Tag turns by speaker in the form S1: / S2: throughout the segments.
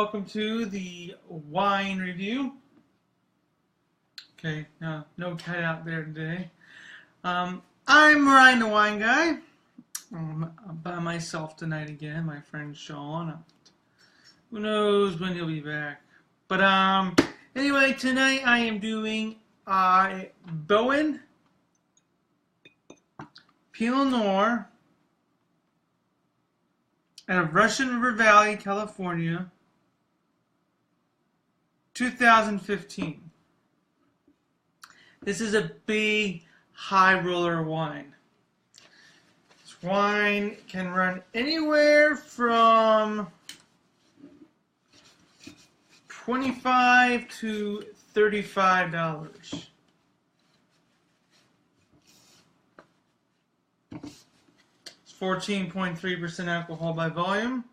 S1: welcome to the wine review. Okay, no cat out there today. I'm Ryan the Wine Guy. I'm by myself tonight again. My friend Sean. Who knows when he'll be back? But anyway, tonight I am doing Boen Pinot Noir out of Russian River Valley, California, 2015. This is a big high roller wine. This wine can run anywhere from $25 to $35. It's 14.3% alcohol by volume.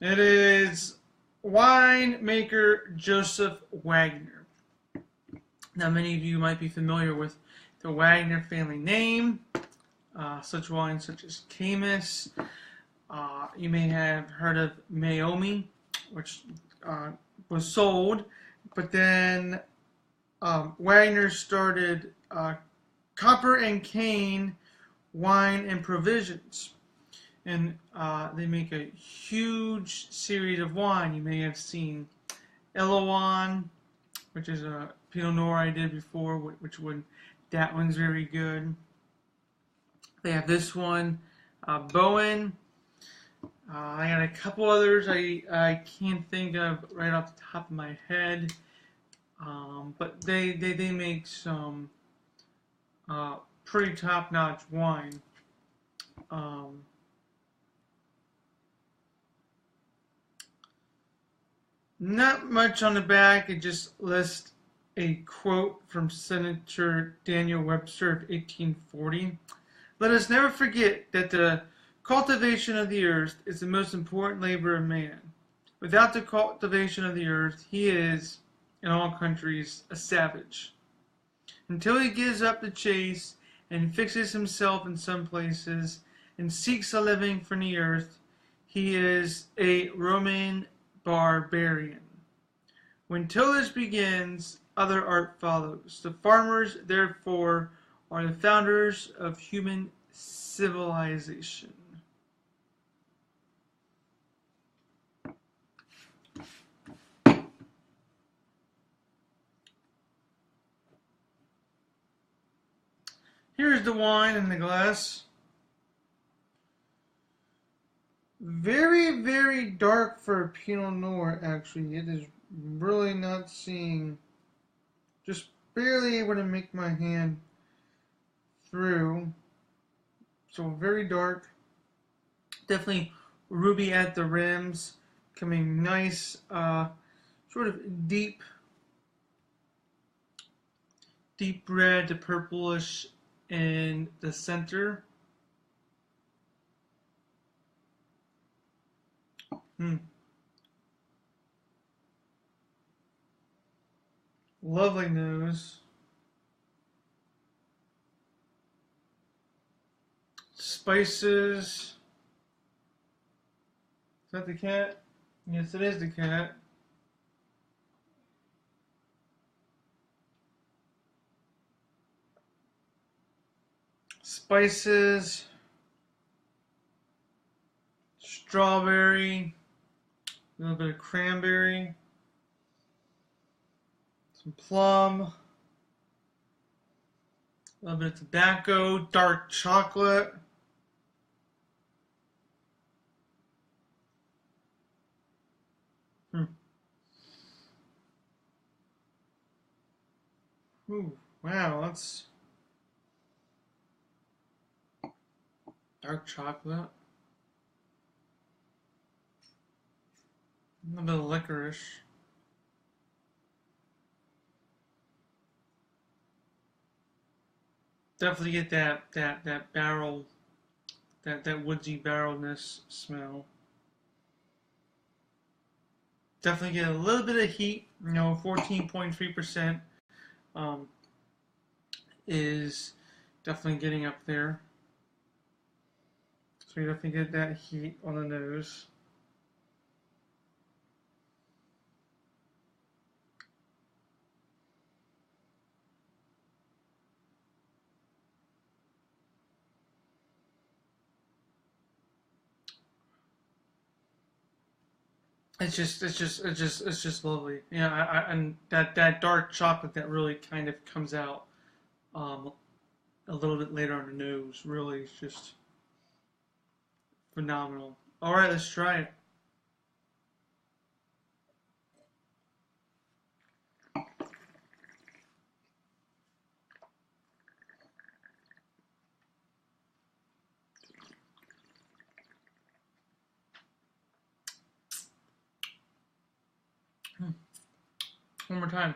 S1: It is winemaker Joseph Wagner. Now, many of you might be familiar with the Wagner family name, such wines such as Camus. You may have heard of Meiomi, which was sold, but then Wagner started Copper and Cane Wine and Provisions, and they make a huge series of wine. You may have seen Eloan, which is a Pinot Noir I did before, that one's very good. They have this one, Boen. I got a couple others I can't think of right off the top of my head, but they make some pretty top-notch wine. Not much on the back. It just lists a quote from Senator Daniel Webster of 1840. Let us never forget that the cultivation of the earth is the most important labor of man. Without the cultivation of the earth, he is, in all countries, a savage. Until he gives up the chase and fixes himself in some places and seeks a living from the earth, he is a Roman barbarian. When tillage begins, other art follows. The farmers, therefore, are the founders of human civilization. Here's the wine in the glass. Very, very dark for a Pinot Noir, actually. It is really not seeing, just barely able to make my hand through. So very dark. Definitely ruby at the rims. Coming nice, sort of deep red to purplish in the center. Lovely nose. Spices. Is that the cat? Yes, it is the cat. Spices. Strawberry. A little bit of cranberry. Some plum, a little bit of tobacco, dark chocolate. Ooh, wow, that's dark chocolate. A little bit of licorice. Definitely get that barrel, that woodsy barrelness smell. Definitely get a little bit of heat. 14.3% is definitely getting up there. So you definitely get that heat on the nose. it's just lovely. Yeah, and that dark chocolate that really kind of comes out um, a little bit later on the nose really is just phenomenal. All right, let's try it. One more time.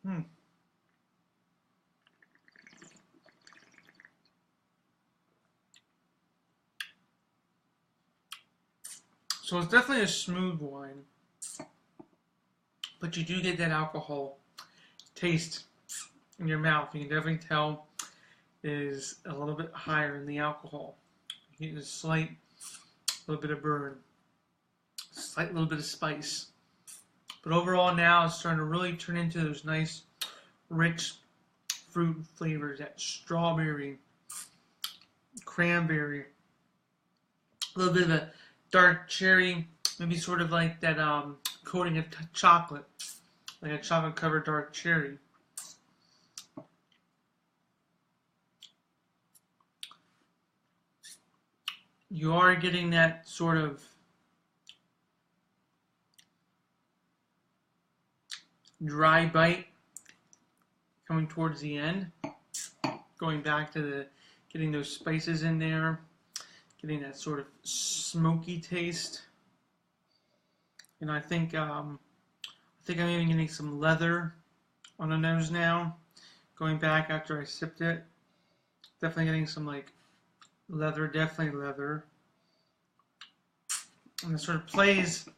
S1: Hmm. So it's definitely a smooth wine, but you do get that alcohol taste in your mouth. You can definitely tell it is a little bit higher in the alcohol. You get a slight little bit of burn, slight little bit of spice. But overall now it's starting to really turn into those nice, rich fruit flavors, that strawberry, cranberry, a little bit of a dark cherry, maybe sort of like that coating of chocolate, like a chocolate covered dark cherry. You are getting that sort of dry bite coming towards the end, going back to the getting those spices in there, getting that sort of smoky taste. And I think I'm even getting some leather on the nose now. Going back after I sipped it, definitely getting some like leather, definitely leather. And it sort of plays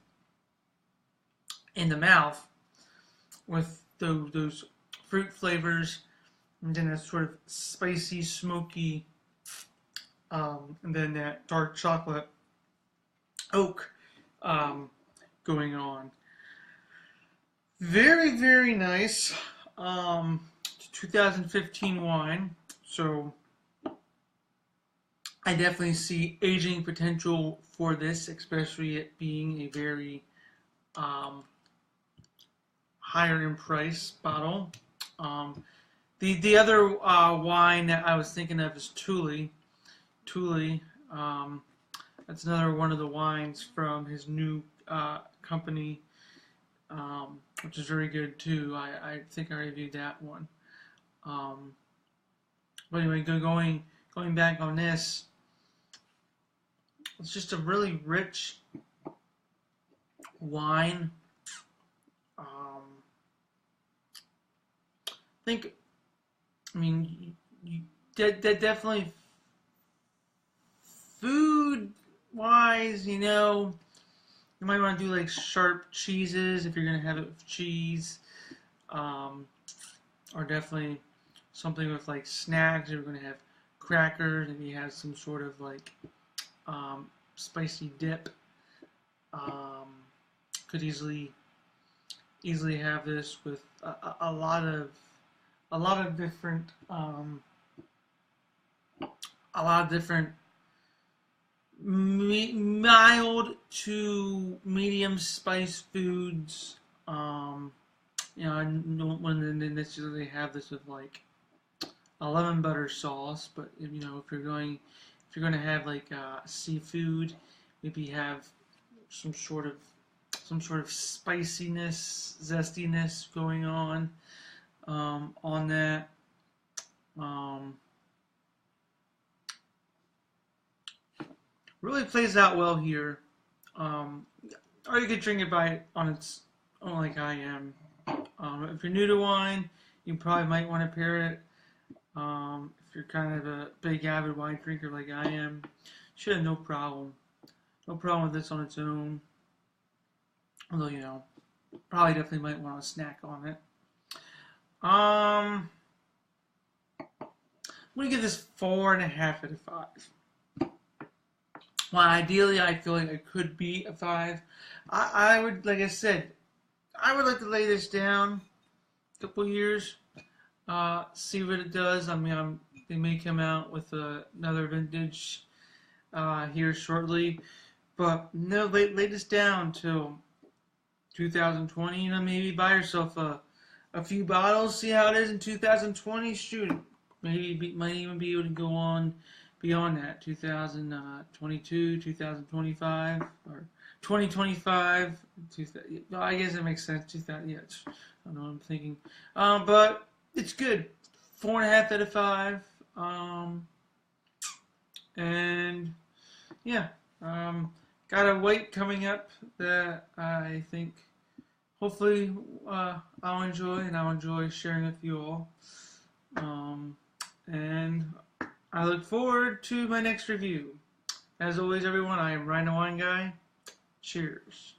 S1: in the mouth with those fruit flavors, and then that sort of spicy, smoky, and then that dark chocolate oak going on. Very, very nice. 2015 wine. So I definitely see aging potential for this, especially it being a very higher in price bottle. The other wine that I was thinking of is Tuli. Tuli. That's another one of the wines from his new company, which is very good too. I think I reviewed that one. But anyway, going back on this, it's just a really rich wine. I mean, definitely food wise, you might want to do like sharp cheeses if you're gonna have it with cheese, or definitely something with like snacks. If you're gonna have crackers and you have some sort of like spicy dip. Could easily have this with a lot of different mild to medium spice foods. I don't want to necessarily have this with like a lemon butter sauce, but if you're going to have like seafood, maybe have some sort of spiciness, zestiness going on that. Really plays out well here. Or you could drink it on its own, like I am. If you're new to wine, you probably might want to pair it. If you're kind of a big avid wine drinker like I am, should have no problem. No problem with this on its own. Although, probably definitely might want to snack on it. I'm going to give this 4.5 out of 5. Well, ideally, I feel like it could be a 5. I would, like I said, I would like to lay this down a couple years, see what it does. I mean, I'm they may come out with another vintage here shortly. But no, lay this down till 2020. You know, maybe buy yourself a few bottles, see how it is in 2020. Shoot, maybe might even be able to go on beyond that, 2022, 2025, or 2025. I guess it makes sense. 2000, yeah, I don't know what I'm thinking. But it's good. 4.5 out of 5. And yeah, got a weight coming up that I think hopefully I'll enjoy, and I'll enjoy sharing with you all. And I look forward to my next review. As always, everyone, I am Ryan the Wine Guy. Cheers.